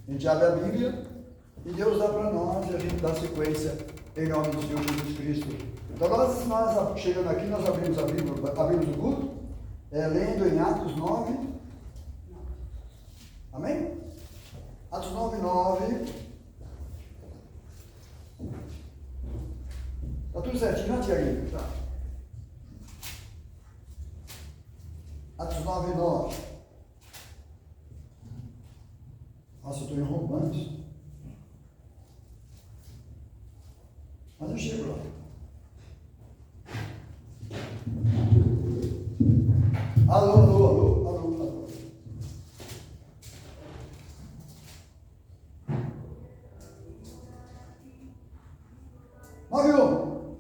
A gente abre a Bíblia e Deus dá para nós e a gente dá sequência em nome do Senhor Jesus Cristo. Então, nós chegando aqui, nós abrimos a Bíblia, abrimos o culto, lendo em Atos 9. Amém? Atos 9, 9. Está tudo certinho, né, Tiaguinho? Tá. Atos 9, 9. Nossa, eu estou em Romanos. Mas eu chego lá. Alô, alô, alô, alô, alô. Móvel,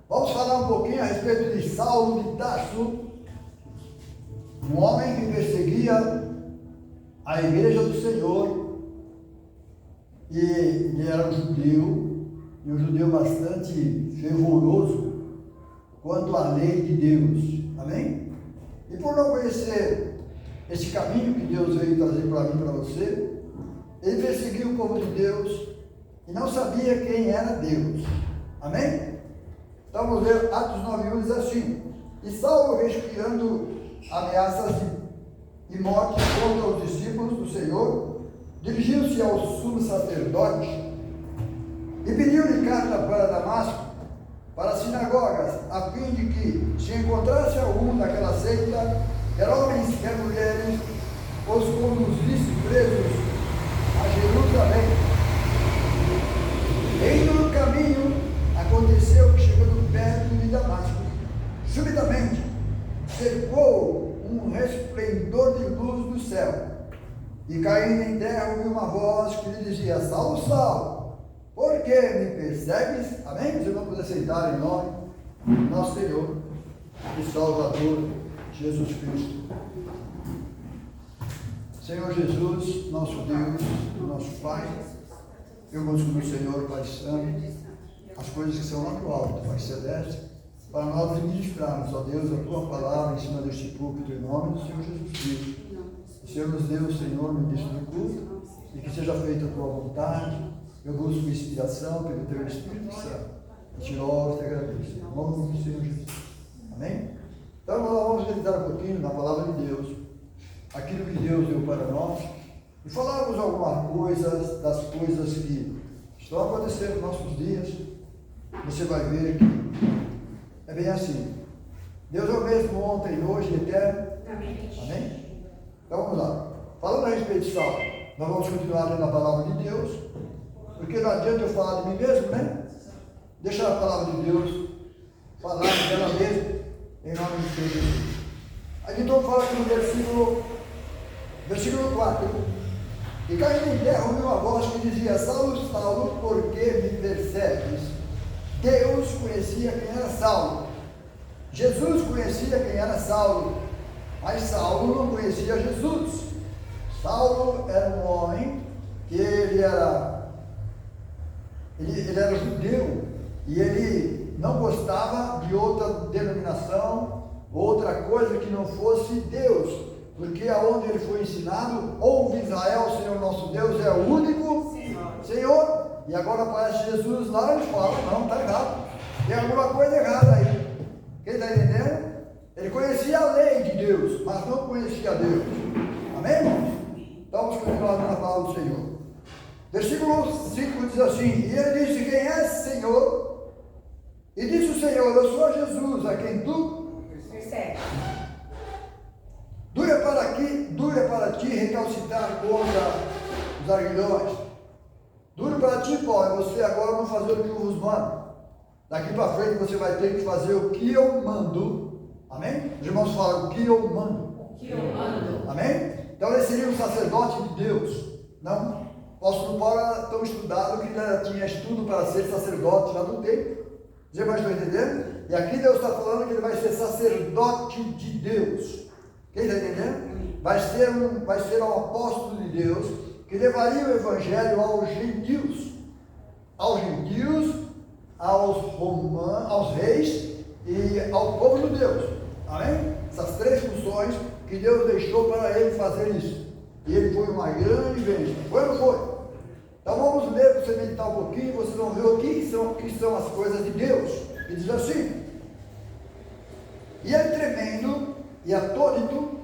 vamos falar um pouquinho a respeito de Saulo de Tarso, um homem que perseguia a igreja do Senhor, e ele era um judeu, e um judeu bastante fervoroso quanto à lei de Deus. Amém? E por não conhecer esse caminho que Deus veio trazer para mim e para você, ele perseguiu o povo de Deus e não sabia quem era Deus. Amém? Então vamos ver Atos 9:1 diz assim: e Saulo, respirando ameaças de morte contra os discípulos do Senhor, dirigiu-se ao sumo sacerdote e pediu-lhe carta para Damasco, para as sinagogas, a fim de que, se encontrasse algum daquela seita, quer homens, quer mulheres, os conduzisse presos a Jerusalém. Indo no caminho, aconteceu que, chegando perto de Damasco, subitamente cercou um resplendor de luz do céu, e caindo em terra ouviu uma voz que lhe dizia: Saulo, Saulo, por que me persegues? Amém? Você vamos aceitar em nome do nosso Senhor e Salvador Jesus Cristo. Senhor Jesus, nosso Deus, nosso Pai, eu busco no Senhor, Pai Santo, as coisas que são lá no alto, Pai Celeste, para nós ministrarmos, ó Deus, a Tua palavra em cima deste púlpito, em nome do Senhor Jesus Cristo. O Senhor nos deu, Senhor, no início do culto, e que seja feita a Tua vontade. Eu busco inspiração pelo Teu Espírito Santo. E te louvo e te agradeço. Em nome do Senhor Jesus. Amém? Então, nós vamos meditar um pouquinho na palavra de Deus, aquilo que Deus deu para nós, e falarmos algumas coisas das coisas que estão acontecendo nos nossos dias. Você vai ver que é bem assim. Deus é o mesmo ontem, hoje e eterno. Amém? Amém? Então vamos lá. Falando a respeito de Saulo, nós vamos continuar lendo a palavra de Deus, porque não adianta eu falar de mim mesmo, né? Deixa a palavra de Deus falar dela mesmo, em nome de Jesus. Aqui então fala aqui no versículo 4. E caindo em terra ouviu uma voz que dizia: Saulo, Saulo, por que me persegues? Deus conhecia quem era Saulo. Jesus conhecia quem era Saulo. Mas Saulo não conhecia Jesus. Saulo era um homem que ele era judeu, e ele não gostava de outra denominação, outra coisa que não fosse Deus, porque aonde ele foi ensinado, ouve Israel, o Senhor nosso Deus é o único Senhor. E agora aparece Jesus lá e fala: não, está errado, tem alguma coisa errada aí. Quem está entendendo? Ele conhecia a lei de Deus, mas não conhecia Deus. Amém, irmãos? Então vamos continuar na palavra do Senhor. Versículo 5 diz assim: e ele disse: quem é Senhor? E disse o Senhor: eu sou Jesus, a quem tu persegues. Dura para ti recalcitrar contra os arguilhões. Duro para ti, Paulo, você agora não fazer o que eu vos mando. Daqui para frente você vai ter que fazer o que eu mando. Amém? Os irmãos falam: o que eu mando. O que eu mando. Amém? Então ele seria um sacerdote de Deus. Não? O apóstolo Paulo era tão estudado que ele tinha estudo para ser sacerdote já no tempo. Os irmãos estão entendendo? E aqui Deus está falando que ele vai ser sacerdote de Deus. Quem está entendendo? Vai ser um apóstolo de Deus que levaria o evangelho aos gentios, aos romanos, aos reis e ao povo de Deus. Amém? Essas três funções que Deus deixou para ele fazer isso. E ele foi uma grande bênção. Foi ou não foi? Então vamos ler para você meditar um pouquinho, vocês vão ver o que são as coisas de Deus. E diz assim: e ele tremendo e atônito,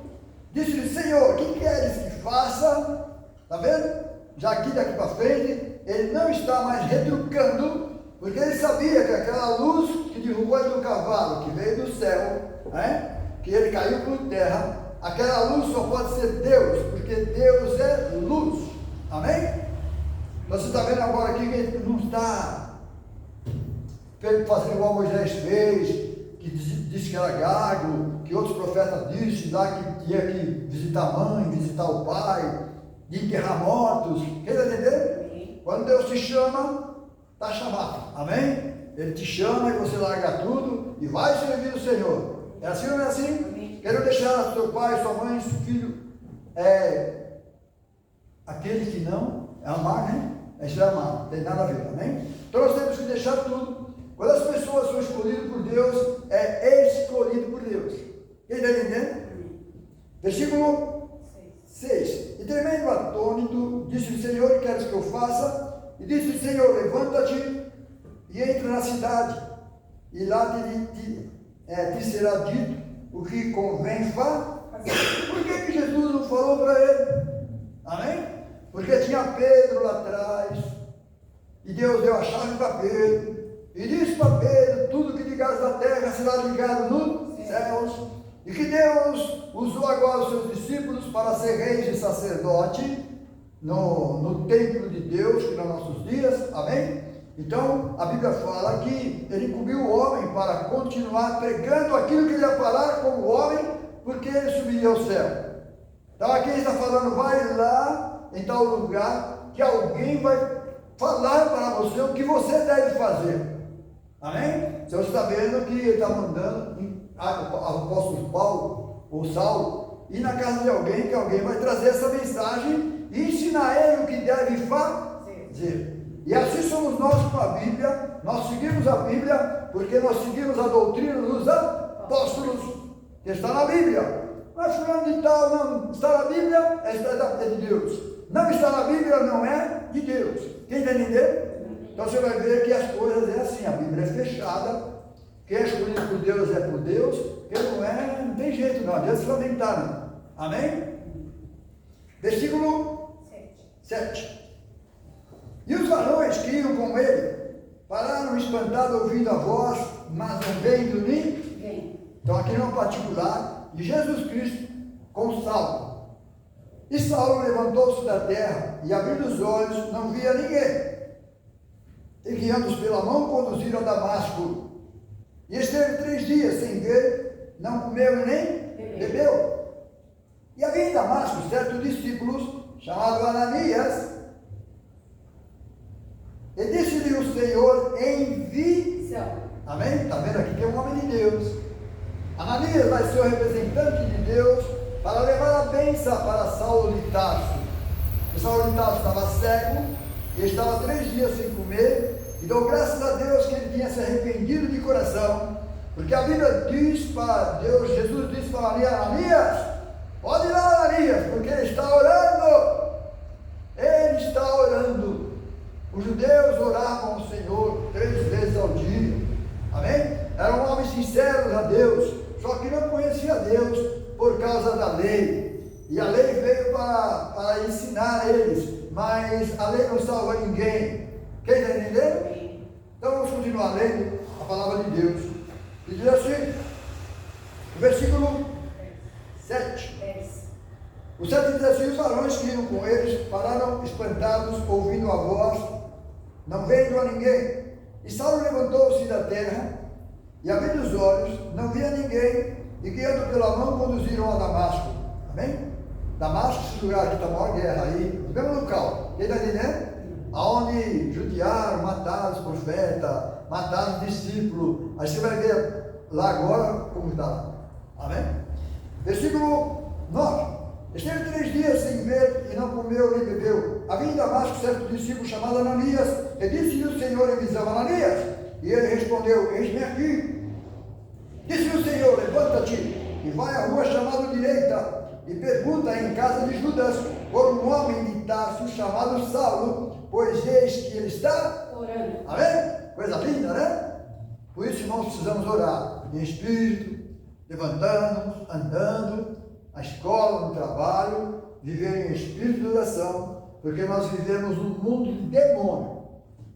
disse-lhe: Senhor, que queres que faça? Está vendo? Já aqui daqui para frente, ele não está mais retrucando, porque ele sabia que aquela luz que derrubou ele do cavalo, que veio do céu, né? Que ele caiu por terra, aquela luz só pode ser Deus, porque Deus é luz. Amém? Você está vendo agora aqui que ele não está fazendo igual Moisés fez, que disse que era gago, que outros profetas disseram lá que tinha que visitar a mãe, visitar o pai, de enterrar mortos. Quer entender? Quando Deus te chama, está chamado. Amém? Ele te chama e você larga tudo e vai servir o Senhor. É assim ou não é assim? Amém. Quero deixar seu pai, sua mãe, seu filho, aquele que não é amar, né? É ser amado, não tem nada a ver, amém? Então nós temos que deixar tudo. Quando as pessoas são escolhidas por Deus, é escolhido por Deus. Quem está entendendo? Versículo 6. E tremendo atônito, disse o Senhor: que queres que eu faça? E disse o Senhor: levanta-te e entra na cidade, e lá te será dito o que convém fazer. Por que Jesus não falou para ele? Amém? Porque tinha Pedro lá atrás, e Deus deu a chave para Pedro, e disse para Pedro: tudo que ligares na terra será ligado nos céus. E que Deus usou agora os seus discípulos para ser reis e sacerdote no templo de Deus, que nos nossos dias, amém? Então a Bíblia fala que ele incumbiu o homem para continuar pregando aquilo que ele ia falar como homem, porque ele subiria ao céu. Então aqui ele está falando: vai lá em tal lugar, que alguém vai falar para você o que você deve fazer. Amém? Você está vendo que ele está mandando o apóstolo Paulo, ou Saulo, ir na casa de alguém, que alguém vai trazer essa mensagem e ensinar ele o que deve fazer. E assim somos nós com a Bíblia. Nós seguimos a Bíblia porque nós seguimos a doutrina dos apóstolos, que está na Bíblia. Mas fulano de tal não está na Bíblia, é de Deus. Não está na Bíblia, não é de Deus. Quem está entendendo? Então você vai ver que as coisas é assim, a Bíblia é fechada. Quem é escolhido por Deus é por Deus, quem não é, não tem jeito não, adianta se lamentar não. Amém? Versículo 7. E os varões que iam com ele pararam espantados ouvindo a voz, mas não vendo ninguém. Então aqui não é um particular de Jesus Cristo com Saulo. E Saulo levantou-se da terra e, abrindo os olhos, não via ninguém. E guiando-os pela mão, conduziram a Damasco. E esteve 3 dias sem ver, não comeu nem bebeu. E havia em Damasco certos discípulos, chamado Ananias. E disse-lhe o Senhor em visão. Amém? Está vendo aqui que é um homem de Deus. Ananias vai ser o representante de Deus para levar a bênção para Saulo de Tarso. E Saulo de Tarso estava cego e estava 3 dias sem comer. E dou graças a Deus que ele tinha se arrependido de coração, porque a Bíblia diz para Deus, Jesus disse para Ananias: pode ir lá, Ananias, porque ele está orando. Ele está orando. Os judeus oravam ao Senhor 3 vezes ao dia. Amém? Eram homens sinceros a Deus, só que não conheciam a Deus por causa da lei. E a lei veio para ensinar eles, mas a lei não salva ninguém. Quem está entendendo? Então vamos continuar lendo a palavra de Deus. E diz assim, no versículo 7. O 7 diz assim: os varões que iam com eles pararam espantados, ouvindo a voz, não vendo a ninguém. E Saulo levantou-se da terra, e abrindo os olhos, não via ninguém, e guiando pela mão, conduziram a Damasco. Amém? Damasco, esse lugar que está a maior guerra aí, no mesmo local. Quem está entendendo? Aonde judiaram, mataram os profetas, mataram os discípulos. Aí você vai ver lá agora como está. Amém? Versículo 9. Esteve 3 dias sem ver e não comeu nem bebeu. Havia em Damasco certo discípulo chamado Ananias, e disse-lhe o Senhor em visão: Ananias. E ele respondeu: eis-me aqui. Disse-lhe o Senhor: levanta-te e vai à rua chamada direita, e pergunta em casa de Judas por um homem de Tarso chamado Saulo, pois eis que ele está orando. Amém? Coisa linda, né? Por isso, irmãos, precisamos orar em espírito, levantando, andando, na escola, no trabalho, viver em espírito de oração, porque nós vivemos um mundo de demônio,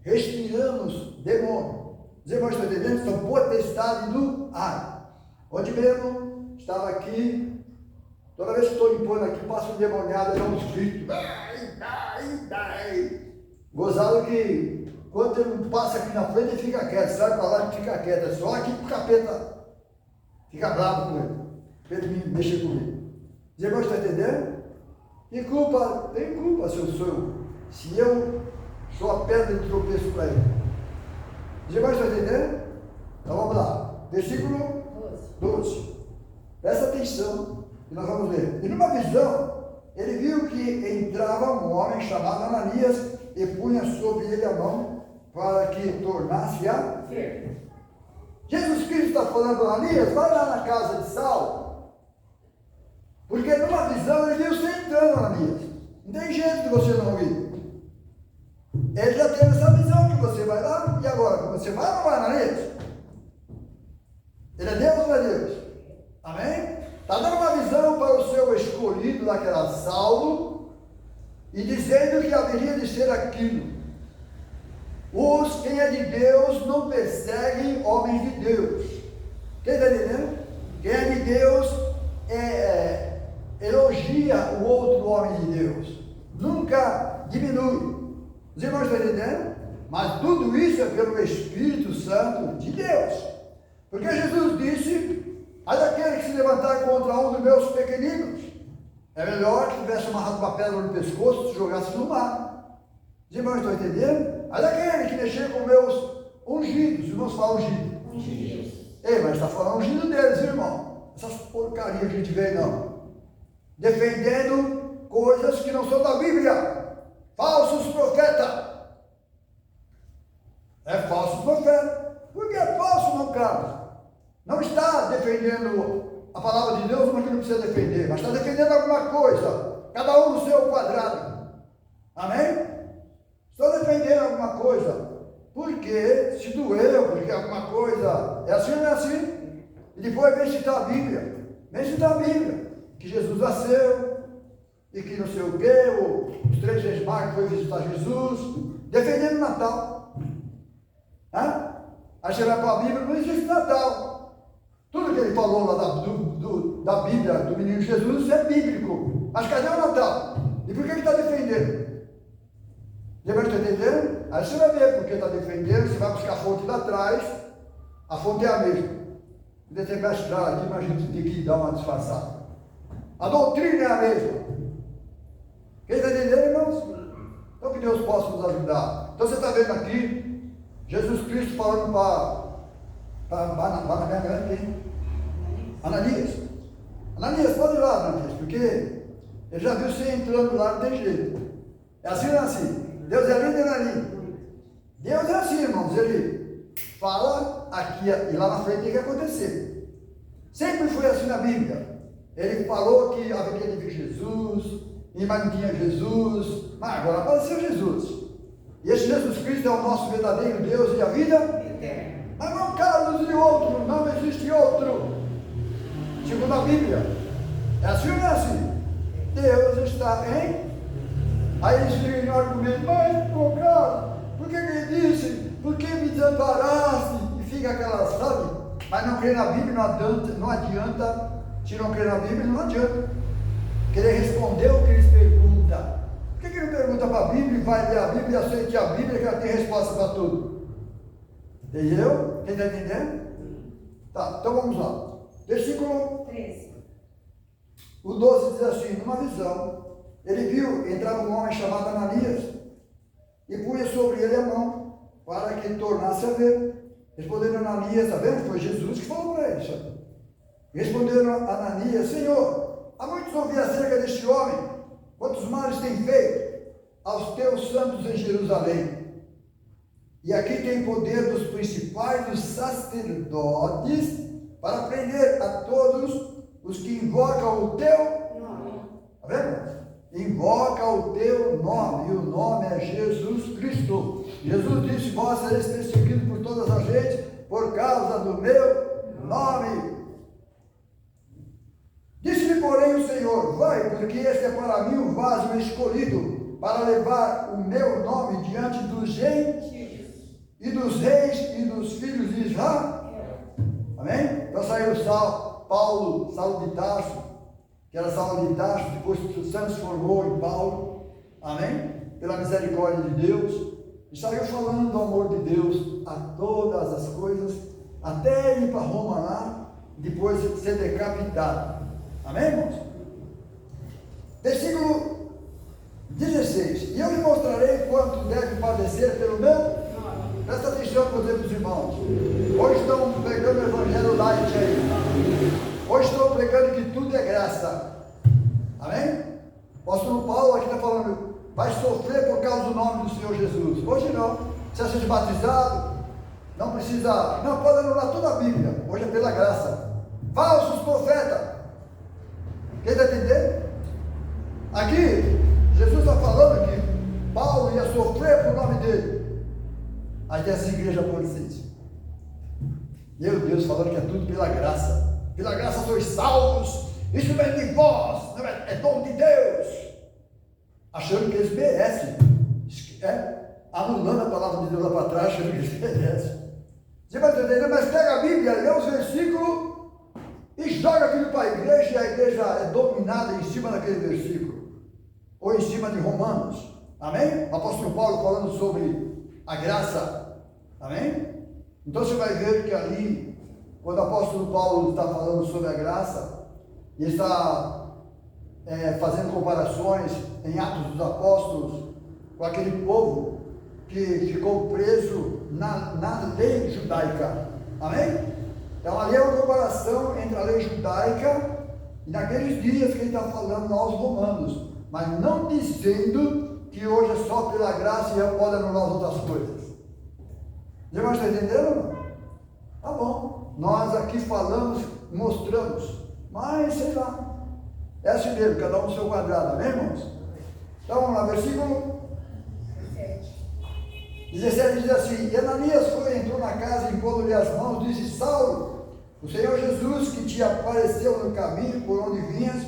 respiramos demônio. Os irmãos estão entendendo? São potestade do ar. Onde mesmo estava aqui, toda vez que estou limpando aqui, passa um demoniado, dá um grito. Gozado que quando ele passa aqui na frente, ele fica quieto, sai para lá e fica quieto. É só aqui que o capeta fica bravo com ele, para ele mexer comigo. Os irmãos estão entendendo? Que culpa? Tem culpa se eu sou a pedra de tropeço para ele. Os irmãos estão entendendo? Então vamos lá. Versículo 12. Presta atenção, que nós vamos ler. E numa visão, ele viu que entrava um homem chamado Ananias e punha sobre ele a mão para que tornasse a ver. Jesus Cristo está falando para Ananias, vai lá na casa de Saulo, porque numa visão ele viu você entrando, Ananias. Não tem jeito de você não ir. Ele já teve essa visão que você vai lá, e agora? Você vai ou não vai, Ananias? Ele é Deus ou não é Deus? Amém? Está dando uma visão para o seu escolhido, lá que era Saulo, e dizendo que haveria de ser aquilo. Quem é de Deus não perseguem homens de Deus. Quem está entendendo? Quem é de Deus elogia o outro homem de Deus. Nunca diminui. Os irmãos estão entendendo? Mas tudo isso é pelo Espírito Santo de Deus. Porque Jesus disse: ai daquele que se levantar contra um dos meus pequeninos, é melhor que tivesse amarrado uma pedra no pescoço e se jogasse no mar. Os irmãos estão entendendo? Ai daquele que mexer com meus ungidos. Os irmãos falam ungido. Ungidos. Ei, mas está falando ungido deles, irmão. Essas porcarias que a gente vê, não. Defendendo coisas que não são da Bíblia. Falsos profetas. É falsos profetas. Por que é falso, irmão Carlos? Não está defendendo a palavra de Deus, mas que não precisa defender, mas está defendendo alguma coisa, cada um no seu quadrado. Amém? Estou defendendo alguma coisa, porque se doeu, porque alguma coisa é assim ou não é assim? E depois vem citar a Bíblia, que Jesus nasceu, e que não sei o que, os 3 reis magos foram visitar Jesus, defendendo o Natal. Aí você vai para a Bíblia, não existe Natal. Tudo que ele falou lá da Bíblia, do menino Jesus, isso é bíblico. Mas cadê o Natal? E por que ele está defendendo? Você vai entendendo? Aí você vai ver porque está defendendo, você vai buscar a fonte lá atrás, a fonte é a mesma. Ainda tem mestrado aqui, mas a gente tem que dar uma disfarçada. A doutrina é a mesma. Quem está entendendo, irmãos? Então que Deus possa nos ajudar. Então você está vendo aqui, Jesus Cristo falando para Ananias. Ananias, pode ir lá, Ananias, porque ele já viu você entrando lá, não tem jeito. É assim ou não é assim? Deus é lindo, não é lindo? Deus é assim, irmãos, ele fala aqui e lá na frente tem que acontecer. Sempre foi assim na Bíblia. Ele falou que haveria de vir Jesus, mas não tinha Jesus, mas agora apareceu Jesus. E esse Jesus Cristo é o nosso verdadeiro Deus e a vida eterna. Mas não, Carlos, e outro, não existe outro. Segundo a Bíblia. É assim ou não é assim? Deus está em. Aí eles ficam no argumento, mas, pô, Carlos, por que ele disse? Por que me desamparaste? E fica aquela, sabe? Mas não crer na Bíblia não adianta. Se não crer na Bíblia, não adianta. Querer responder o que eles perguntam. Por que ele não pergunta para a Bíblia e vai ler a Bíblia e aceita a Bíblia que ela tem resposta para tudo? Entendeu? Quem está entendendo? Tá, então vamos lá. Versículo 13. O 12 diz assim: numa visão, ele viu, entrava um homem chamado Ananias e punha sobre ele a mão para que ele tornasse a ver. Respondendo Ananias, está vendo? Foi Jesus que falou para ele, sabe? Respondendo Ananias: Senhor, há muitos ouvi acerca deste homem, quantos males tem feito aos teus santos em Jerusalém. E aqui tem poder dos principais dos sacerdotes para prender a todos os que invocam o teu nome. Está vendo? Invoca o teu nome, e o nome é Jesus Cristo. Jesus disse: vós sereis perseguidos por todas as gentes por causa do meu nome. Disse-lhe, porém, o Senhor: vai, porque este é para mim um vaso escolhido para levar o meu nome diante dos gentios e dos reis e dos filhos de Israel. Amém? Então saiu Paulo, Saulo de Tarso, que era Saulo de Tarso, depois se transformou em Paulo. Amém? Pela misericórdia de Deus. E saiu falando do amor de Deus a todas as coisas, até ir para Roma lá, depois de ser decapitado. Amém, irmãos? Versículo 16. E eu lhe mostrarei quanto deve padecer pelo meu. Presta atenção para os meus irmãos. Hoje estão pregando o evangelho light aí. Hoje estão pregando que tudo é graça. Amém? O apóstolo Paulo aqui está falando: vai sofrer por causa do nome do Senhor Jesus. Hoje não. Precisa ser batizado. Não precisa. Não, pode anular toda a Bíblia. Hoje é pela graça. Falsos profetas. Quem está entendendo? Aqui, Jesus está falando que Paulo ia sofrer por nome dele. Aí tem essa igreja policente. Meu Deus, falando que é tudo pela graça. Pela graça sois salvos. Isso não é de vós, não é dom de Deus. Achando que eles merecem. Anulando a palavra de Deus lá para trás, achando que eles merecem. Você vai entender? Mas pega a Bíblia, lê os versículos e joga aquilo para a igreja, e a igreja é dominada em cima daquele versículo. Ou em cima de Romanos. Amém? O apóstolo Paulo falando sobre a graça. Amém? Então você vai ver que ali, quando o apóstolo Paulo está falando sobre a graça, e está fazendo comparações em Atos dos Apóstolos com aquele povo que ficou preso na lei judaica. Amém? Então ali é uma comparação entre a lei judaica e naqueles dias que ele está falando aos romanos, mas não dizendo que hoje é só pela graça e pode anular as outras coisas. Os irmãos estão entendendo? Tá bom. Nós aqui falamos, mostramos, mas sei lá, é assim mesmo, cada um no seu quadrado, amém, irmãos? Então vamos lá, versículo 17 diz assim: e Ananias entrou na casa, impondo-lhe as mãos, disse: Saulo, o Senhor Jesus, que te apareceu no caminho por onde vinhas,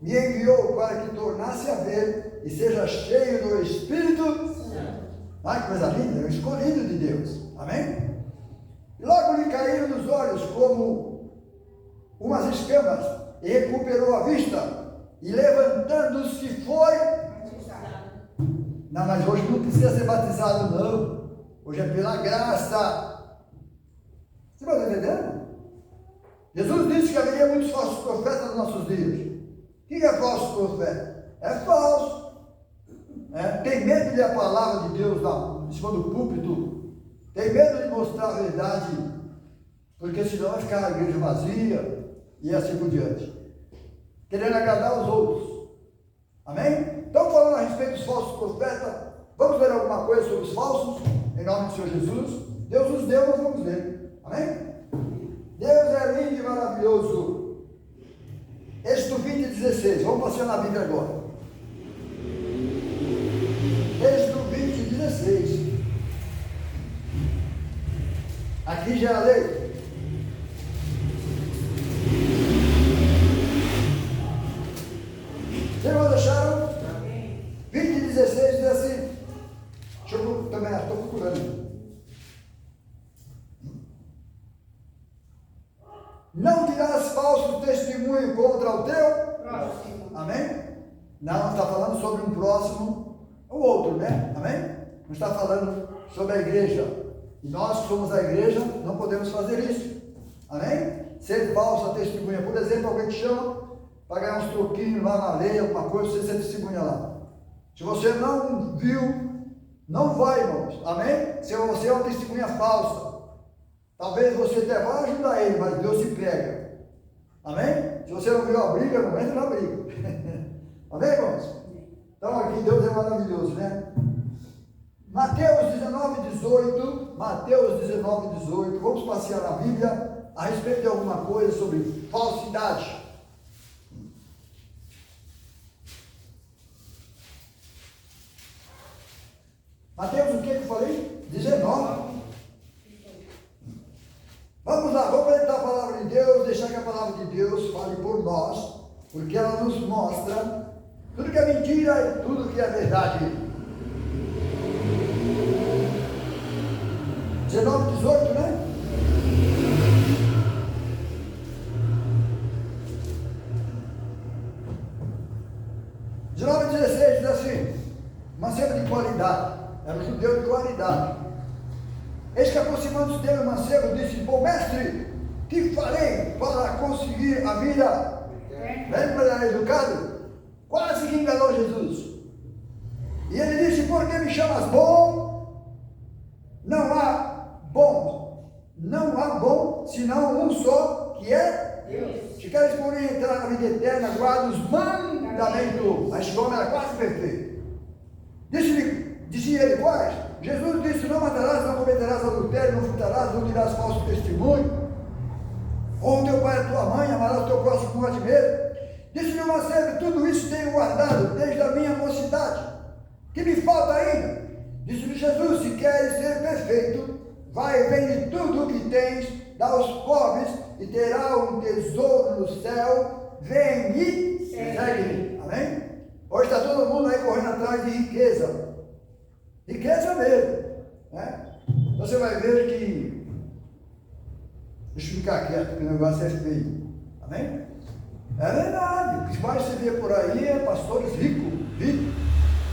me enviou para que tornasse a ver e seja cheio do Espírito Santo. Ai, que coisa linda, é o escolhido de Deus. Amém? E logo lhe caíram nos olhos como umas escamas, e recuperou a vista, e levantando-se foi. Não, mas hoje não precisa ser batizado, não. Hoje é pela graça. Você está entendendo? Jesus disse que haveria muitos falsos profetas nos nossos dias. O que é falso profeta? É falso. Tem medo de ler a palavra de Deus em cima do púlpito. Tem medo de mostrar a verdade, porque senão vai ficar a igreja vazia e assim por diante. Querendo agradar os outros. Amém? Então, falando a respeito dos falsos profetas, vamos ver alguma coisa sobre os falsos, em nome do Senhor Jesus. Deus nos deu, nós vamos ver. Amém? Deus é lindo e maravilhoso. Êxodo 20:16. Vamos passear na Bíblia agora. Êxodo 20:16. Aqui já é a lei. Vocês não deixaram? 20:16 diz assim. Deixa eu também, estou procurando. Não dirás falso testemunho contra o teu próximo. Amém? Não está falando sobre um próximo, o outro, né? Amém? Não está falando sobre a igreja. E nós que somos a igreja, não podemos fazer isso. Amém? Ser falsa testemunha. Por exemplo, alguém te chama para ganhar uns troquinhos lá na lei, alguma coisa, você ser testemunha lá. Se você não viu, não vai, irmãos. Amém? Se você é uma testemunha falsa, talvez você até vá ajudar ele, mas Deus se pega. Amém? Se você não viu a briga, não entra na briga. Amém, irmãos? Então aqui Deus é maravilhoso, né? Mateus 19:18. Mateus 19:18. Vamos passear na Bíblia a respeito de alguma coisa sobre falsidade. Mateus, o que eu falei? 19. Vamos lá, vamos meditar a palavra de Deus, deixar que a palavra de Deus fale por nós, porque ela nos mostra tudo que é mentira e tudo que é verdade. 19, 18, né? De 9 a 16 diz assim: mancebo de qualidade, era um judeu de qualidade. Eis que aproximando-se dele o mancebo disse: bom mestre, que farei para conseguir a vida? Lembra, era educado? Quase que enganou Jesus. E ele disse: por que me chamas bom? Não há bom, não há bom senão um só, que é Deus. Se queres porém entrar na vida eterna, guarda os mandamentos. Mas esse homem era quase perfeito. Disse ele: quais? Jesus disse: não matarás, não cometerás adultério, não furtarás, não dirás falso testemunho. Honra teu pai e tua mãe, amarás o teu próximo como a ti mesmo. Disse-lhe o mancebo: tudo isso tenho guardado desde a minha mocidade. Que me falta ainda? Disse-lhe Jesus: se queres ser perfeito, vai e vende tudo o que tens, dá aos pobres e terá um tesouro no céu. Vem e segue-me. Amém? Hoje está todo mundo aí correndo atrás de riqueza. Riqueza mesmo. Né? Você vai ver que... Deixa eu ficar quieto, porque o negócio é feio. Amém? É verdade. O que mais você vê por aí é pastores ricos.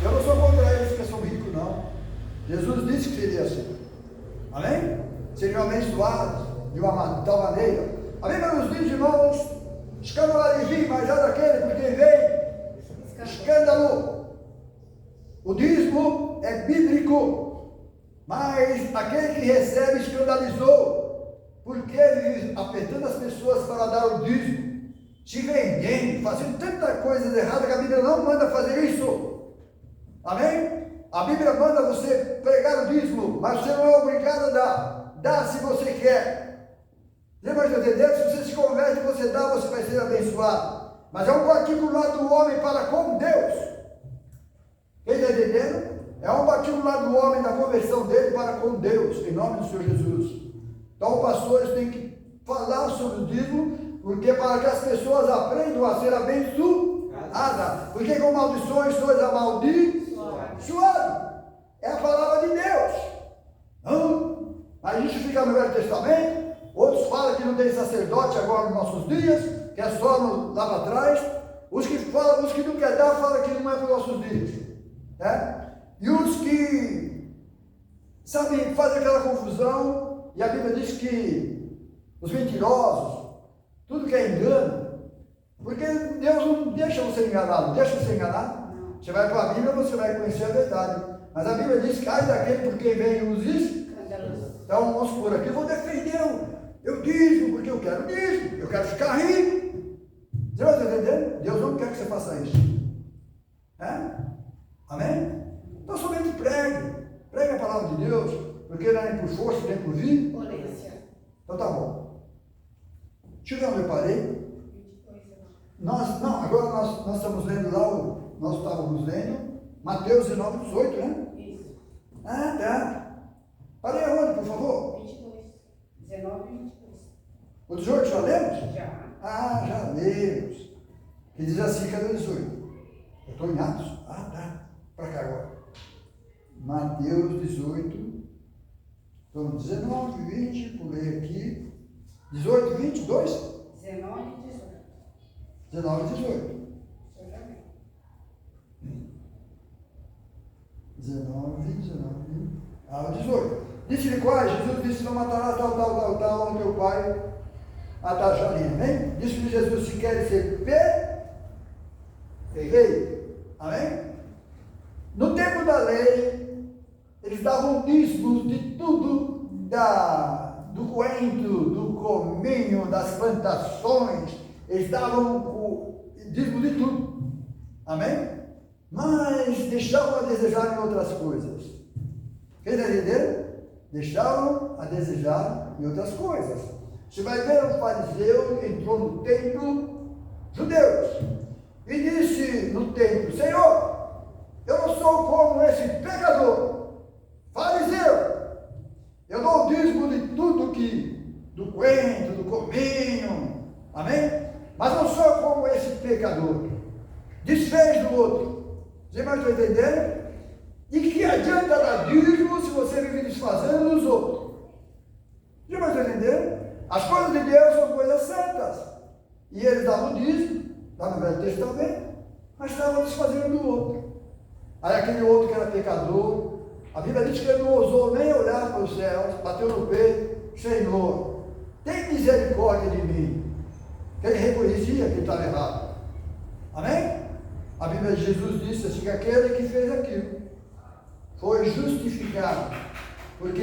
Eu não sou contra eles que são ricos, não. Jesus disse que seria assim. Amém? Seriam abençoados de uma tal maneira. A Bíblia nos diz, irmãos, escândalo de vir, mas já daquele por quem vem escândalo. O dízimo é bíblico, mas aquele que recebe escandalizou, porque vive apertando as pessoas para dar o dízimo, se vendendo, fazendo tanta coisa errada que a Bíblia não manda fazer isso. Amém? A Bíblia manda você pregar o dízimo, mas você não é obrigado a dar. Dá se você quer. Lembra de Deus? Se você se converte, você dá, você vai ser abençoado. Mas é um particular do homem para com Deus. Quem está entendendo? É um particular do homem da conversão dele para com Deus, em nome do Senhor Jesus. Então, os pastores têm que falar sobre o dízimo, porque para que as pessoas aprendam a ser abençoadas. Porque com maldições sois amaldiçoados. É a palavra de Deus. Não? Aí isso fica no Velho Testamento. Outros falam que não tem sacerdote agora nos nossos dias, que é só lá para trás. Os que não querem dar, falam que não é para os nossos dias. E os que sabem fazer aquela confusão, e a Bíblia diz que os mentirosos, tudo que é engano, porque Deus não deixa você enganado, deixa você enganar. Você vai para a Bíblia, você vai conhecer a verdade. Mas a Bíblia diz que ai daquele por quem vem os escândalos. Então vamos por aqui, eu vou defender eu dízimo, porque eu quero dízimo, eu quero ficar rico. Você vai entender? Deus não quer que você faça isso. Amém? Então somente pregue a palavra de Deus, porque não é nem por força, nem por vir. Então tá bom. Deixa eu ver onde eu parei. Agora nós estamos lendo lá, nós estávamos lendo Mateus 19, 18, né? Isso. Ah, tá. Parei aonde, por favor? 22. 19 e 22. O 18 já lemos? Já. Ah, já lemos. Que diz assim, cadê o 18? Eu estou em Atos? Ah, tá. Para cá agora. Mateus 18. Então, 19, 20, pulei aqui. 18, 22? 19 e 18. 19 e 18. 19. Ah, 18. Disse-lhe quais? Jesus disse: não matarás tal, honra teu pai. Ah, tá, já li, amém? Disse-lhe Jesus: se queres ser perfeito. Amém? No tempo da lei, eles davam dízimos de tudo, do coentro, do cominho, das plantações. Eles davam o dízimo de tudo. Amém? Mas deixavam a desejar em outras coisas. Quem está entendendo? Deixavam a desejar em outras coisas. Você vai ver um fariseu entrou no templo judeus e disse no templo: Senhor, eu não sou como esse pecador. estou entendendo? E que adianta dar dízimo se você vive desfazendo nos outros? Já vai entender? As coisas de Deus são coisas santas. E eles davam dízimo, lá no Velho Testamento, mas estavam desfazendo do outro. Aí aquele outro que era pecador, a Bíblia diz que ele não ousou nem olhar para os céus, bateu no peito, Senhor, tem misericórdia de mim. Ele reconhecia que ele estava errado. Amém? A Bíblia de Jesus disse assim, que aquele que fez aquilo foi justificado, porque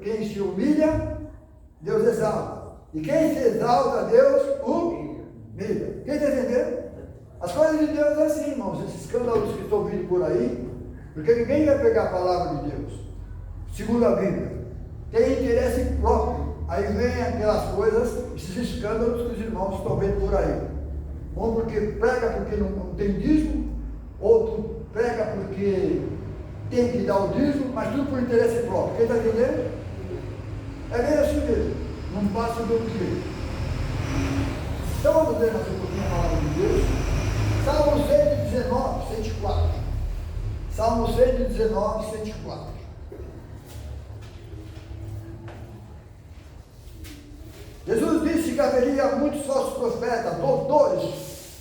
quem se humilha, Deus exalta, e quem se exalta, Deus humilha. Quem está entendendo? As coisas de Deus é assim, irmãos, esses escândalos que estão vindo por aí, porque ninguém vai pegar a palavra de Deus, segundo a Bíblia, tem interesse próprio, aí vem aquelas coisas, esses escândalos que os irmãos estão vendo por aí, um porque prega porque não tem dízimo, outro prega porque tem que dar o dízimo, mas tudo por interesse próprio. Quem está entendendo? É bem assim mesmo, não passa do que. Então vamos ler mais um pouquinho a palavra de Deus. Salmo 119, 104. Salmo 119, 104. Jesus disse que haveria muitos falsos profetas, doutores,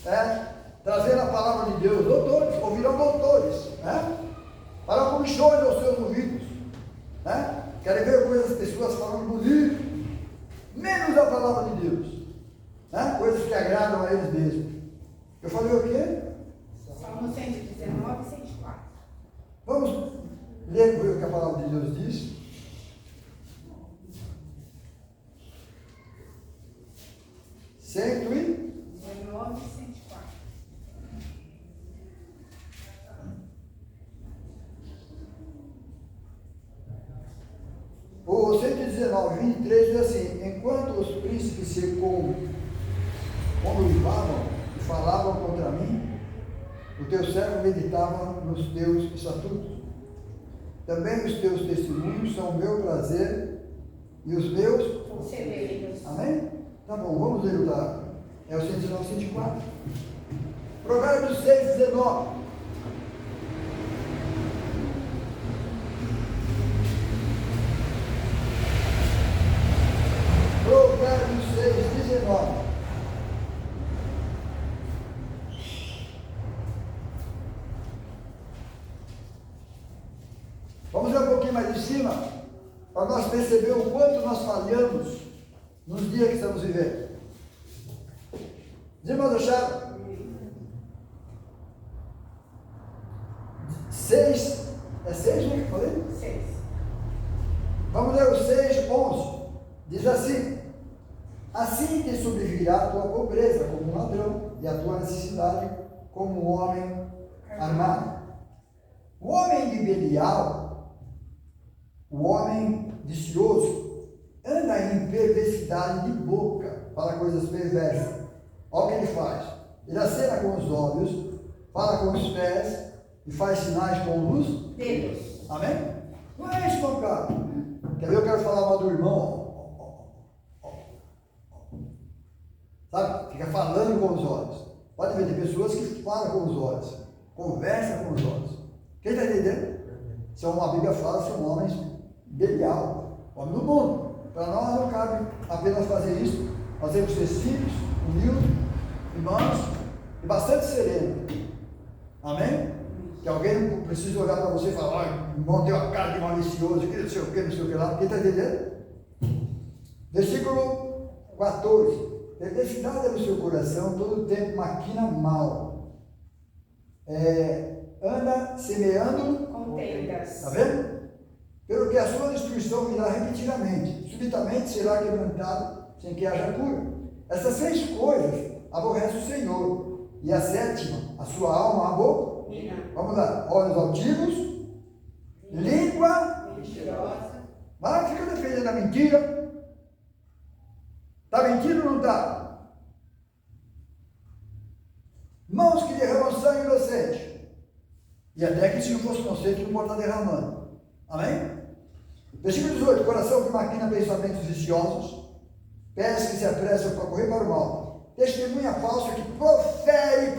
trazendo a palavra de Deus. Doutores, ouvirão doutores, para comichões aos seus ouvidos, querem ver coisas, pessoas falando bonito, menos a palavra de Deus, coisas que agradam a eles mesmos. Eu falei o quê? Salmo 119, 104. Vamos ler o que a palavra de Deus diz. Cento e 19, 104. O 119, 23 diz assim: enquanto os príncipes se conluivavam e falavam contra mim, o teu servo meditava nos teus estatutos. Também os teus testemunhos são o meu prazer e os meus Conselheiros. Amém? Tá bom, vamos ler o da. É o 119, 104. Provérbios 6, 19. Provérbios 6, 19. Vamos ver um pouquinho mais de cima, para nós perceber o quanto nós falhamos nos dias que estamos vivendo. Os irmãos acharam? 6, é 6 né que eu falei? 6. Vamos ler o 6, 11. Diz assim: assim te sobrevirá a tua pobreza como um ladrão, e a tua necessidade como um homem armado. O homem de Belial, o homem vicioso, anda em perversidade de boca, fala coisas perversas. Olha o que ele faz. Ele acena com os olhos, fala com os pés e faz sinais com os Dedos. Amém? Não é isso, meu caro. Quer ver? Eu quero falar mal do irmão. Sabe? Fica falando com os olhos. Pode ver, tem pessoas que falam com os olhos, conversam com os olhos. Quem está entendendo? Se a Bíblia fala, são homens Belial, homem do mundo. Para nós não cabe apenas fazer isso. Nós temos que ser simples, humildes, irmãos, e bastante sereno. Amém? Que alguém não precisa olhar para você e falar: olha, irmão, tem uma cara de malicioso, que não sei o que, não sei o que lá. Quem está entendendo? Versículo 14. Perversidade é no seu coração, todo o tempo maquina mal. Anda semeando Contendas. Está vendo? Pelo que a sua destruição virá repetidamente, subitamente será quebrantado, sem que haja cura. Essas 6 coisas aborrece o Senhor, e a 7ª, a sua alma abomina. Vamos lá: olhos altivos, língua mentirosa. Mas fica defendendo a mentira. Está mentindo ou não está? Mãos que derramam sangue inocente. E até que se não fosse inocente, não pode estar derramando. Amém? Versículo 18. Coração que maquina pensamentos viciosos, pés que se apressam para correr para o mal. testemunha falsa que profere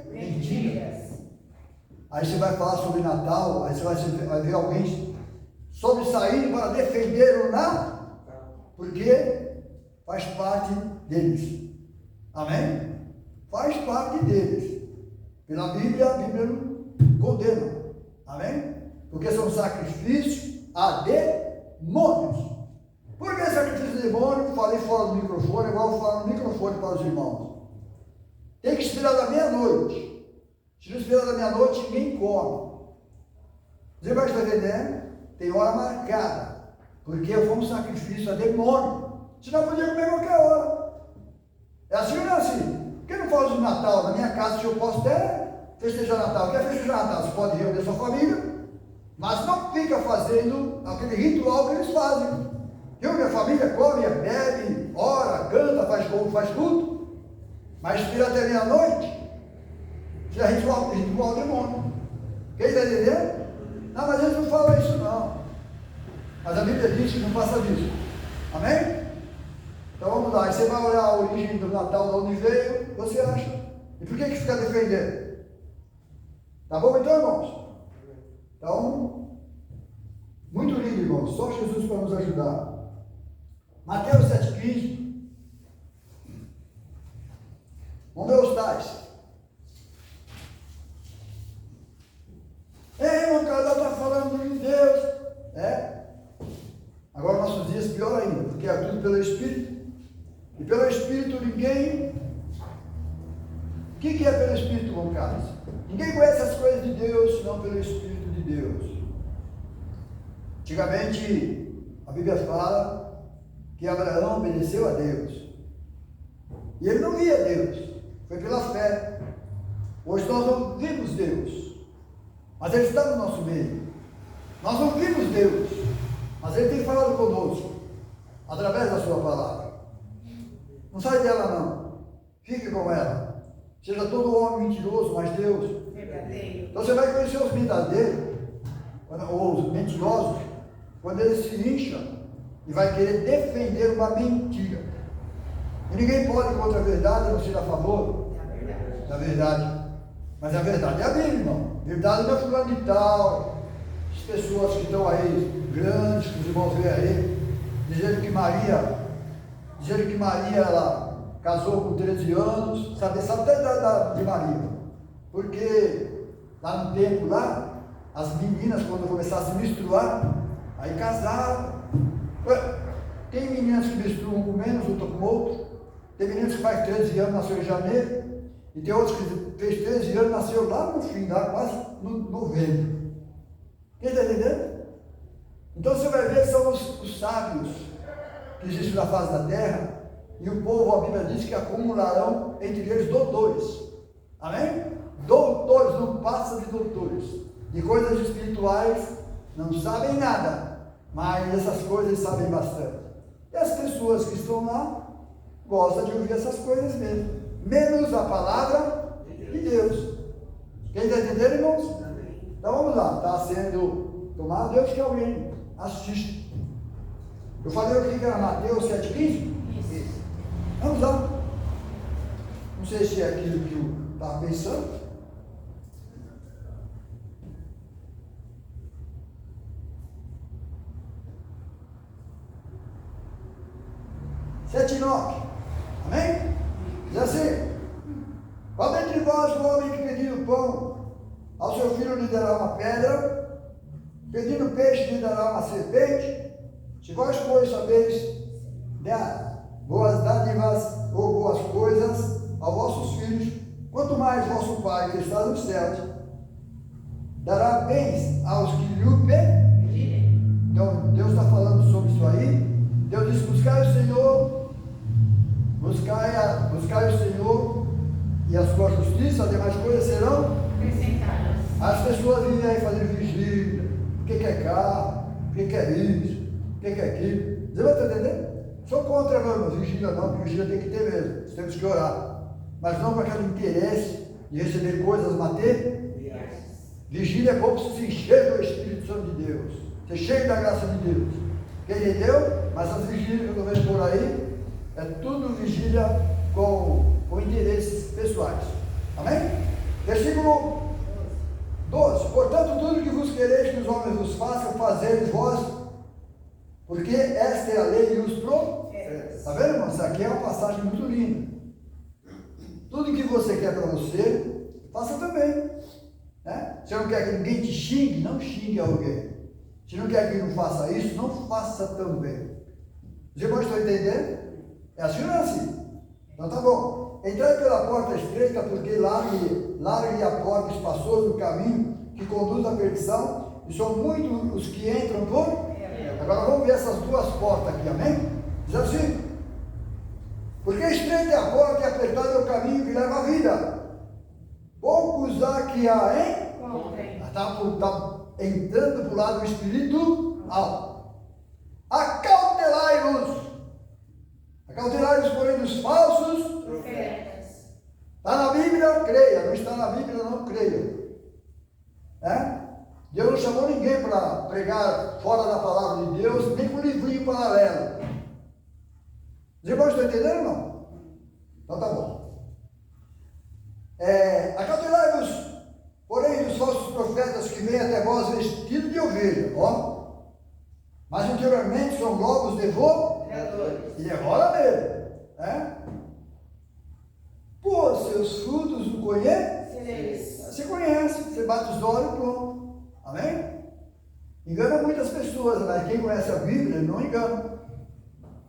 mentira. Aí você vai falar sobre Natal, aí você vai ver alguém sobressair para defender ou não, porque faz parte deles. Amém? Faz parte deles. Pela Bíblia, a Bíblia não condena. Amém? Porque são sacrifícios a demônios. Por que sacrifício a demônio? Falei fora do microfone, igual eu falo no microfone para os irmãos. Tem que esperar da meia-noite. Se não esperar da meia-noite, ninguém come. Você vai estar entendendo? Tem hora marcada. Porque foi um sacrifício a demônio. Senão podia comer qualquer hora. É assim ou não é assim? Por que não faz o Natal na minha casa, se eu posso até festejar Natal? Quer festejar Natal? Você pode reunir a sua família, mas não fica fazendo aquele ritual que eles fazem. Reúne a família, come, bebe, ora, canta, faz como, faz tudo. Mas espera até meia-noite, isso é ritual demônio. Quem está entendendo? Não, mas eles não falam isso não. Mas a Bíblia diz que não passa disso. Amém? Então vamos lá, aí você vai olhar a origem do Natal, de onde veio, você acha. E por que fica defendendo? Tá bom então, irmãos? Então, muito lindo, irmãos. Só Jesus para nos ajudar. Mateus 7,15. Vamos ver os tais. Ei, irmão, cada está falando de Deus. É? Agora, nossos dias, pior ainda, porque é tudo pelo Espírito. E pelo Espírito ninguém... O que é pelo Espírito, João Carlos? Ninguém conhece as coisas de Deus, senão pelo Espírito de Deus. Antigamente, a Bíblia fala que Abraão obedeceu a Deus. E ele não via Deus. Foi pela fé. Hoje nós não vimos Deus. Mas Ele está no nosso meio. Nós não vimos Deus. Mas Ele tem falado conosco. Através da sua palavra. Não sai dela não. Fique com ela. Seja todo homem mentiroso, mas Deus. Verdadeiro. Então você vai conhecer os verdadeiros. Ou os mentirosos. Quando eles se incham. E vai querer defender uma mentira. E ninguém pode contra a verdade, a não ser a favor da verdade. Mas a verdade é a Bíblia, irmão. Verdade não é fulano de tal. As pessoas que estão aí, grandes, que os irmãos veem aí, dizendo que Maria, ela casou com 13 anos, sabe até a idade de Maria. Porque lá no tempo, lá, as meninas, quando começaram a se menstruar, aí casaram. Tem meninas que menstruam com menos, outra com outro. Tem meninas que faz 13 anos, nasceu em janeiro. E tem outros que fez 13 anos, nasceu lá no fim, lá quase no novembro. Quem está entendendo? Então você vai ver que são os sábios que existem na face da terra. E o povo, a Bíblia diz que acumularão entre eles doutores. Amém? Doutores, não passa de doutores. De coisas espirituais não sabem nada. Mas essas coisas sabem bastante. E as pessoas que estão lá gostam de ouvir essas coisas mesmo. Menos a palavra de Deus. Quem está entendendo, irmãos? Então vamos lá. Está sendo tomado. Deus que alguém assiste. Eu falei o que era Mateus 7,15? Isso. Vamos lá. Não sei se é aquilo que eu estava pensando. Sete e 9. Amém? Diz assim: qual dentre vós o homem que pedindo pão ao seu filho lhe dará uma pedra, pedindo peixe lhe dará uma serpente? Se vós, pois, sabeis dar boas dádivas ou boas coisas aos vossos filhos, quanto mais vosso Pai que está nos céus dará bens aos que lhe pedirem. Então Deus está falando sobre isso aí. Deus diz: buscai o Senhor, buscai o Senhor e a sua justiça, as demais coisas serão Acrescentadas. As pessoas vivem aí fazendo vigília. O que é carro? O que é isso? O que é aquilo? Você vai entender? Sou contra não, vigília não, porque vigília tem que ter mesmo. Temos que orar. Mas não com aquele interesse de receber coisas materiais. Vigília é como se se encher do Espírito Santo de Deus. Ser cheio da graça de Deus. Quem entendeu? Mas as vigílias que eu estou vendo por aí, É tudo vigília com interesses pessoais. Amém? Versículo 12. Portanto, tudo que vos quereis que os homens vos façam, fazei vós, porque esta é a lei e os profetas. Está vendo, irmão? Isso aqui é uma passagem muito linda. Tudo que você quer para você, faça também. Né? Se não quer que ninguém te xingue, não xingue alguém. Se não quer que não faça isso, não faça também. Os irmãos estão entendendo? É assim ou não é assim? Então tá bom. Entrai pela porta estreita, porque largue a porta espaçosa do caminho que conduz à perdição, e são muitos os que entram por. Agora vamos ver essas duas portas aqui, amém? Diz assim: porque estreita é a porta e apertado é o caminho que leva à vida. Poucos há que há, hein? Está entrando para o lado espiritual. Acautelai-vos, porém, dos falsos Profetas. Está na Bíblia, creia. Não está na Bíblia, não creia. Deus não chamou ninguém para pregar fora da palavra de Deus, nem com livrinho paralelo. Os irmãos estão entendendo, irmão? Então tá bom. Acautelai-vos, porém, dos falsos profetas que vêm até vós vestidos de ovelha, ó. Mas anteriormente são lobos Devoradores. e devora mesmo. Por seus frutos o conhece? Sereis. Você conhece, você bate os olhos e pronto. Amém? Engana muitas pessoas, mas quem conhece a Bíblia não engana.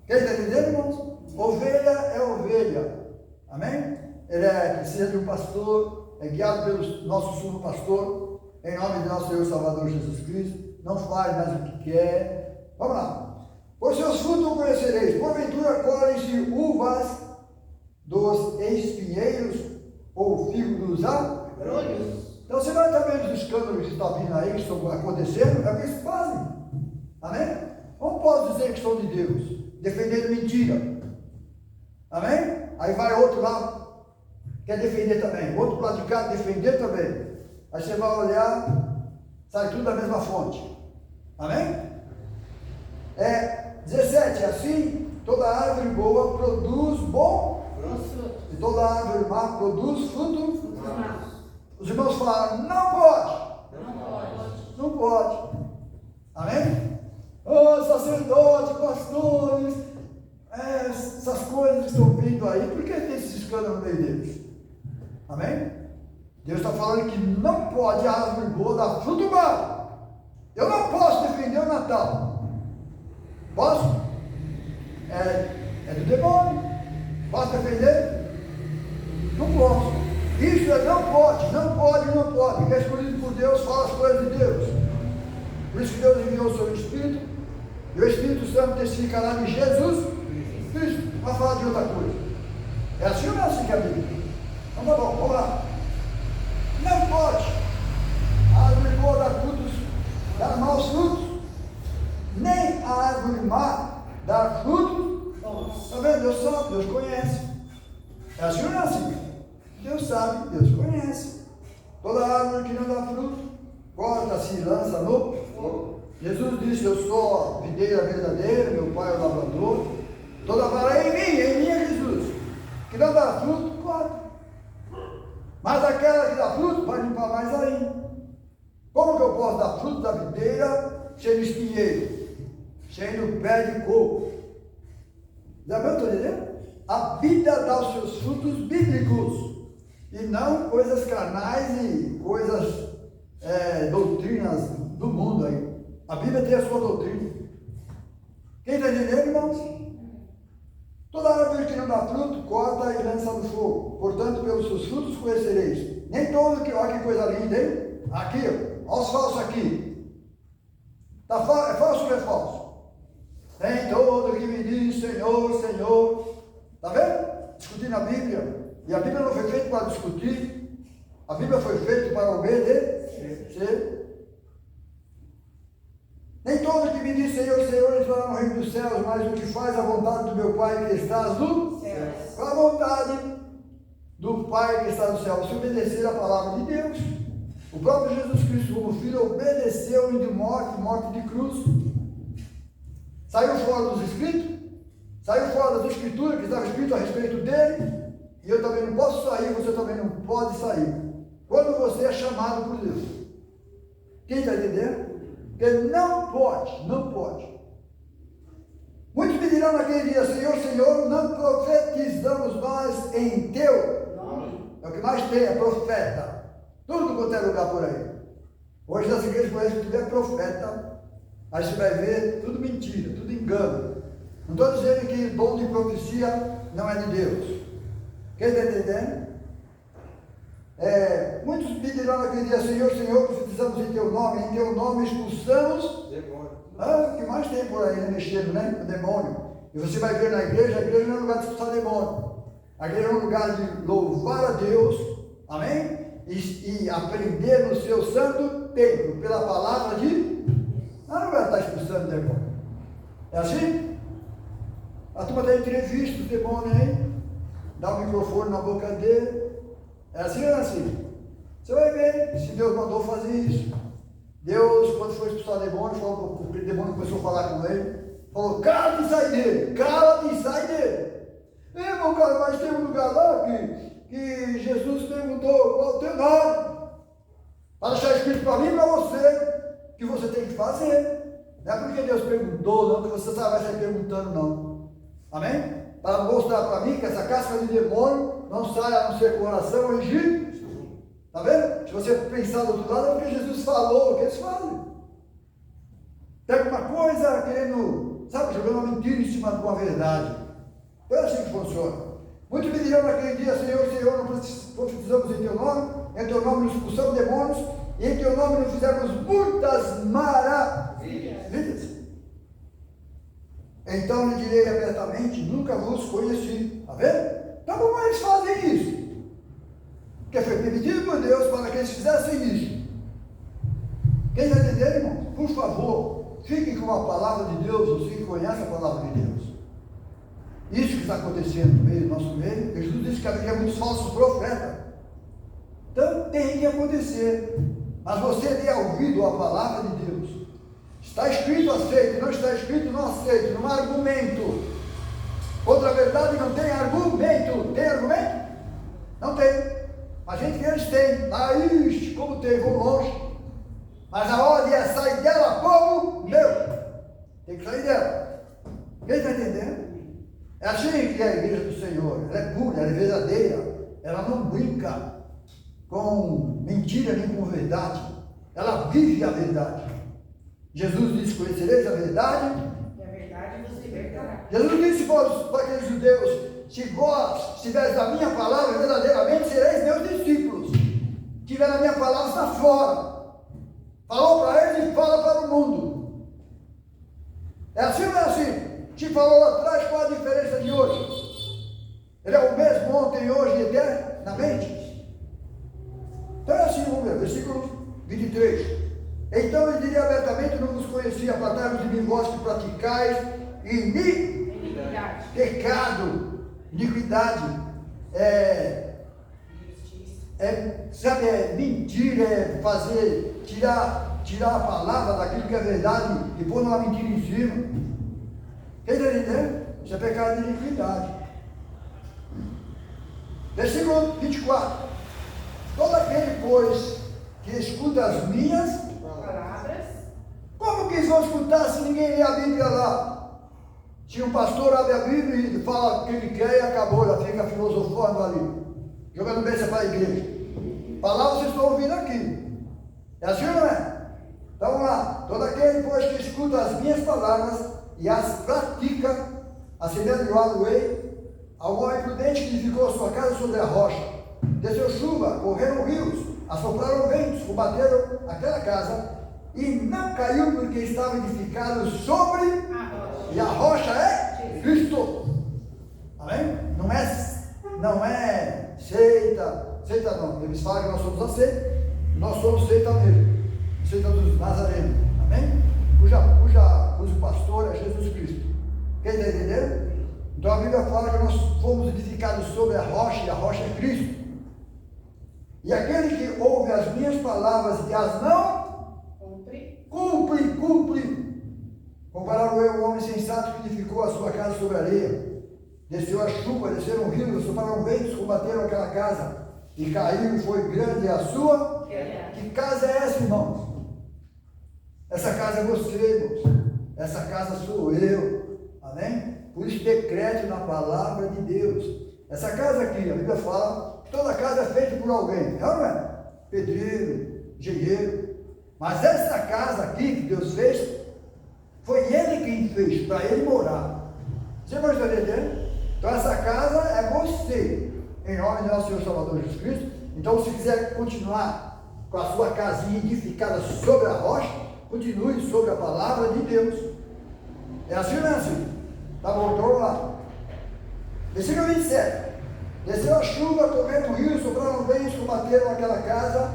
Quem está entendendo, irmãos? Ovelha é ovelha. Amém? Ele precisa de um pastor, é guiado pelo nosso sumo pastor, em nome de nosso Senhor e Salvador Jesus Cristo. Não faz mais o que quer. Vamos lá. Por seus frutos o conhecereis. Porventura colhem-se uvas dos espinheiros ou figo dos Abrolhos. Então você vai estar vendo os escândalos que estão vindo aí, que estão acontecendo, é o que eles fazem. Amém? Não posso dizer que são de Deus, defendendo mentira. Amém? Aí vai outro lá, quer defender também, outro lado de cá defender também. Aí você vai olhar, sai tudo da mesma fonte. Amém? 17, assim, toda árvore boa produz bom, e toda árvore má produz fruto. Os irmãos falaram, não pode. Não pode. Amém? Oh, sacerdote, pastores, essas coisas que estão vindo aí, por que tem esses escândalos no meio deles? Amém? Deus está falando que não pode a árvore boa dar fruto mau. Eu não posso defender o Natal. Posso? É do demônio. Posso defender? Não posso. Isso é não pode, não pode, não pode. Quem é escolhido por Deus fala as coisas de Deus. Por isso que Deus enviou o seu Espírito, e o Espírito Santo testificará de Jesus Cristo. Vai falar de outra coisa. É assim ou não é assim que é a Bíblia? Então tá bom, vamos lá. Não pode a árvore boa dar frutos, dar maus frutos, nem a árvore má dar frutos. Está vendo? Deus sabe, Deus conhece. É assim ou não é assim? Deus sabe, Deus conhece. Toda árvore que não dá fruto, corta-se e lança no fogo. Jesus disse: eu sou a videira verdadeira, meu pai é o lavrador. Toda vara em mim é Jesus. Que não dá fruto, corta. Mas aquela que dá fruto, vai limpar mais ainda. Como que eu posso dar fruto da videira sendo espinheiro, sendo pé de coco? Já viu, estou dizendo? A vida dá os seus frutos bíblicos, e não coisas carnais e coisas, doutrinas do mundo aí. A Bíblia tem a sua doutrina. Quem está entendendo, irmãos? Toda árvore que não dá fruto, corta e lança no fogo. Portanto, pelos seus frutos conhecereis. Nem todo que, olha que coisa linda, hein? Aqui, ó, olha os falsos aqui. É falso ou não é falso? Nem todo que me diz Senhor, Senhor. Está vendo? Discutindo a Bíblia. E a Bíblia não foi feita para discutir. A Bíblia foi feita para obedecer. Nem todo que me diz Senhor, Senhor entrará no reino dos céus, mas o que faz a vontade do meu Pai que estás no céu. Qual a vontade do Pai que está no céu? Se obedecer a palavra de Deus. O próprio Jesus Cristo, como filho, obedeceu indo de morte de cruz. Saiu fora dos escritos? Saiu fora das escrituras que estava escrito a respeito dele, e eu também não posso sair, você também não pode sair. Quando você é chamado por Deus. Quem está entendendo? Porque não pode, não pode. Muitos me dirão naquele dia, Senhor, Senhor, não profetizamos nós em teu nome. É o que mais tem, é profeta. Tudo quanto é lugar por aí. Hoje nessa igreja conhece que tudo é profeta. Aí você vai ver tudo mentira, tudo engano. Não estou dizendo que o dom de profecia não é de Deus. Quem está entendendo? Muitos me dirão naquele dia, Senhor, Senhor, profetizamos em teu nome expulsamos demônio. O que mais tem por aí, né, mexendo, né? O demônio. E você vai ver na igreja, a igreja não é um lugar de expulsar demônio. A igreja é um lugar de louvar a Deus, amém? E aprender no seu santo templo, pela palavra de... Não vai estar expulsando demônio. É assim? A turma da entrevista, os demônios aí, dá o microfone na boca dele. É assim ou não é assim? Você vai ver se Deus mandou fazer isso. Deus, quando foi expulsar demônio, falou, o demônio começou a falar com ele, falou, cala-te e sai dele, cala-te e sai dele. Meu cara, mas tem um lugar lá que Jesus perguntou qual é o teu nome, para deixar escrito para mim e para você, que você tem que fazer. Não é porque Deus perguntou, não, que você vai sair perguntando, não. Amém? Para mostrar para mim que essa casca de demônio não sai a não ser com oração e giro. Está vendo? Se você pensar do outro lado, é porque Jesus falou o que eles fazem. Tem alguma coisa querendo, sabe, jogando uma mentira em cima de uma verdade. Então é assim que funciona. Muitos me dirão naquele dia, Senhor, Senhor, não profetizamos em teu nome nos expulsamos demônios, e em teu nome nos fizemos muitas maravilhas. Então lhe direi abertamente, nunca vos conheci. Está vendo? Então como eles fazem isso? Porque foi permitido por Deus para que eles fizessem isso. Quem está entendendo, irmão? Por favor, fiquem com a palavra de Deus, você que conhece a palavra de Deus. Isso que está acontecendo no meio do nosso meio, Jesus disse que havia muitos falsos profetas. Então tem que acontecer. Mas você dê ouvido à palavra de Deus. Está escrito, aceite, não está escrito, não aceite, não há argumento. Outra verdade não tem argumento. Tem argumento? Não tem. A gente que eles têm, aí, como tem, vão longe. Mas a ordem é sair dela, povo meu. Tem que sair dela. Quem está entendendo? É assim que é a igreja do Senhor. Ela é pura, ela é verdadeira. Ela não brinca com mentira nem com verdade. Ela vive a verdade. Jesus disse, conhecereis a verdade. E a verdade vos libertará. Jesus disse para aqueles judeus, se vós estiveres a minha palavra, verdadeiramente sereis meus discípulos. Tiver a minha palavra, está fora. Falou para eles e fala para o mundo. É assim ou não é assim? Te falou lá atrás, qual a diferença de hoje? Ele é o mesmo ontem, hoje e eternamente. Então é assim, vamos ver, versículo 23. Então eu diria abertamente, não vos conhecia, apartai-vos de mim, vós que praticais Iniquidade. Pecado, iniquidade, sabe, mentira, fazer, tirar a palavra daquilo que é verdade e pôr uma mentira em cima. Quem está entendendo? Isso é pecado de iniquidade. Versículo 24. Todo aquele, pois, que escuta as minhas Palavras. como que eles vão escutar se ninguém lê a Bíblia lá? Se um pastor abre a Bíblia e fala o que ele quer e acabou, já fica filosofando ali, jogando besta para a igreja. Palavras vocês estão ouvindo aqui. É assim ou não é? Então vamos lá. Todo aquele, pois, que escuta as minhas palavras e as pratica, assemelhado-ei ao homem prudente que edificou a sua casa sobre a rocha. Desceu chuva, correram rios, assopraram ventos, combateram aquela casa, e não caiu porque estava edificado sobre e a rocha é Cristo. Amém? Não é seita não. Eles falam que nós somos a seita, nós somos seita mesmo, seita dos nazarenos. Amém? Cujo pastor é Jesus Cristo. Quem está entendendo? Então a Bíblia fala que nós fomos edificados sobre a rocha e a rocha é Cristo. E aquele que ouve as minhas palavras e as não cumpre. Compararam eu, o homem sensato que edificou a sua casa sobre a areia. Desceu a chuva, desceram rios, sopraram ventos, combateram aquela casa. E caiu e foi grande a sua. Que casa é essa, irmãos? Essa casa é você, irmãos. Essa casa sou eu. Amém? Por isso ter crédito na palavra de Deus. Essa casa aqui, a Bíblia fala que toda casa é feita por alguém. Não é? Pedreiro, engenheiro. Mas essa casa aqui que Deus fez, foi Ele quem fez, para Ele morar. Você não está entendendo? Então essa casa é você, em nome de nosso Senhor Salvador Jesus Cristo. Então se quiser continuar com a sua casinha edificada sobre a rocha, continue sobre a palavra de Deus. É assim ou não é assim? Tá bom, então vamos lá. Versículo 27. Desceu a chuva, correram o rio, sopraram ventos, combateram aquela casa.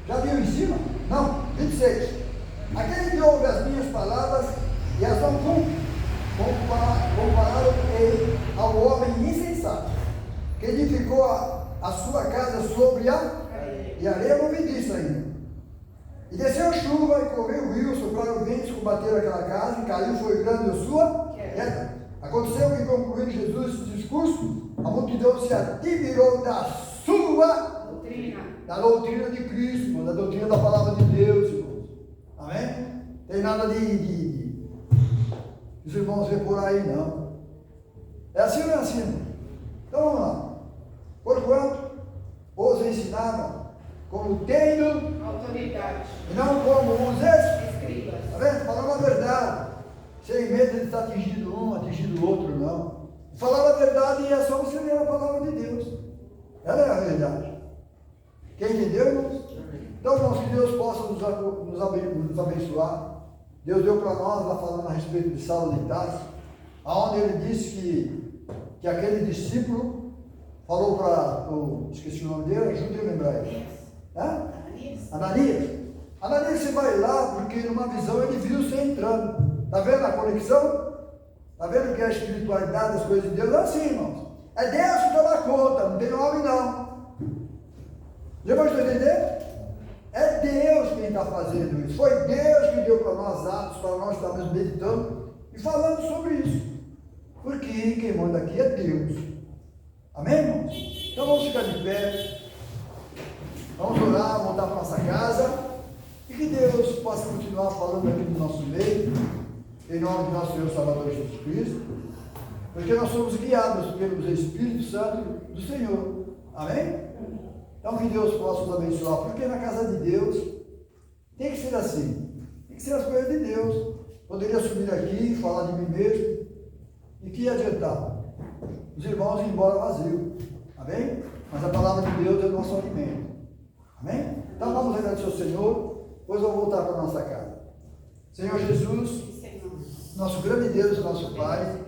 Já viu em cima? Não. 26. Aquele que ouve as minhas palavras e as não cumpre, comparado ele ao homem insensato, que edificou a sua casa sobre a areia movediça ainda. E desceu a chuva, e correu o rio, sopraram ventos, combateram aquela casa, e caiu, foi grande a sua queda. Aconteceu que, concluindo Jesus esse discurso, a multidão se admirou da sua Doutrina. Da doutrina de Cristo, irmão, da doutrina da palavra de Deus, irmãos. Amém? Tem nada de os irmãos vê por aí, não. É assim ou não é assim, irmão? Então vamos lá. Porquanto os ensinaram como tendo Autoridade. e não como os Escribas. Está vendo? Falando a verdade. Sem medo de estar atingindo um, atingindo o outro, não. Falar a verdade é só você ler a palavra de Deus. Ela é a verdade. Quem entendeu, irmãos? Então, irmãos, que Deus possa nos abençoar. Deus deu para nós, lá falando a respeito de Saulo de Tarso, aonde ele disse que aquele discípulo falou para esqueci o nome dele, ajude a lembrar ele. Ananias. Ananias, você vai lá, porque numa visão ele viu você entrando. Está vendo a conexão? Está vendo que a espiritualidade das coisas de Deus é assim, irmãos? É Deus que toma conta, não tem homem não. Depois de entender? É Deus quem está fazendo isso. Foi Deus que deu para nós atos, para nós estarmos meditando e falando sobre isso. Porque quem manda aqui é Deus. Amém, irmãos? Então vamos ficar de pé. Vamos orar, voltar para nossa casa. E que Deus possa continuar falando aqui no nosso meio. Em nome de nosso Senhor Salvador Jesus Cristo. Porque nós somos guiados pelo Espírito Santo do Senhor. Amém? Então que Deus possa nos abençoar, porque na casa de Deus tem que ser assim, tem que ser as coisas de Deus. Poderia subir aqui e falar de mim mesmo, e que ia adiantar? Os irmãos iam embora vazio, amém? Mas a palavra de Deus é o nosso alimento, amém? Então vamos agradecer ao Senhor, depois vamos voltar para a nossa casa. Senhor Jesus, nosso grande Deus, nosso Pai,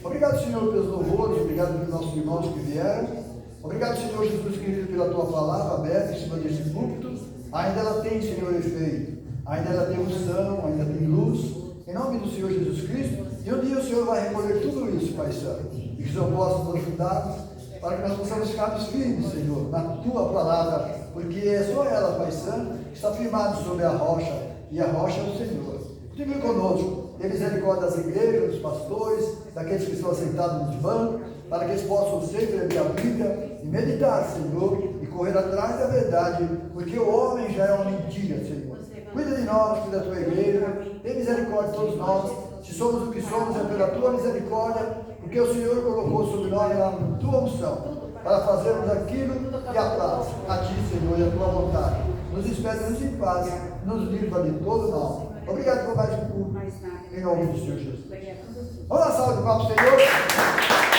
obrigado, Senhor, pelos louvores, obrigado pelos nossos irmãos que vieram. Obrigado, Senhor Jesus querido, pela tua palavra aberta em cima desse púlpito. Ainda ela tem, Senhor, efeito. Ainda ela tem unção, ainda tem luz. Em nome do Senhor Jesus Cristo. E um dia o Senhor vai recolher tudo isso, Pai Santo. E que o Senhor possa nos ajudar para que nós possamos ficar firmes, Senhor, na tua palavra. Porque é só ela, Pai Santo, que está firmado sobre a rocha. E a rocha é o Senhor. Continue conosco. Dê misericórdia das igrejas, dos pastores, daqueles que estão sentados nos bancos, para que eles possam sempre abrir a Bíblia e meditar, Senhor, e correr atrás da verdade, porque o homem já é uma mentira, Senhor. Cuida de nós, cuida da tua igreja, tem misericórdia de todos nós. Se somos o que somos, é pela tua misericórdia, porque o Senhor colocou sobre nós a tua unção, para fazermos aquilo que apraz a ti, Senhor, e a tua vontade. Nos despede-nos em paz, nos livra de todo mal. Obrigado por mais um culto, em nome do Senhor Jesus. Vamos dar salve de palmas, Senhor.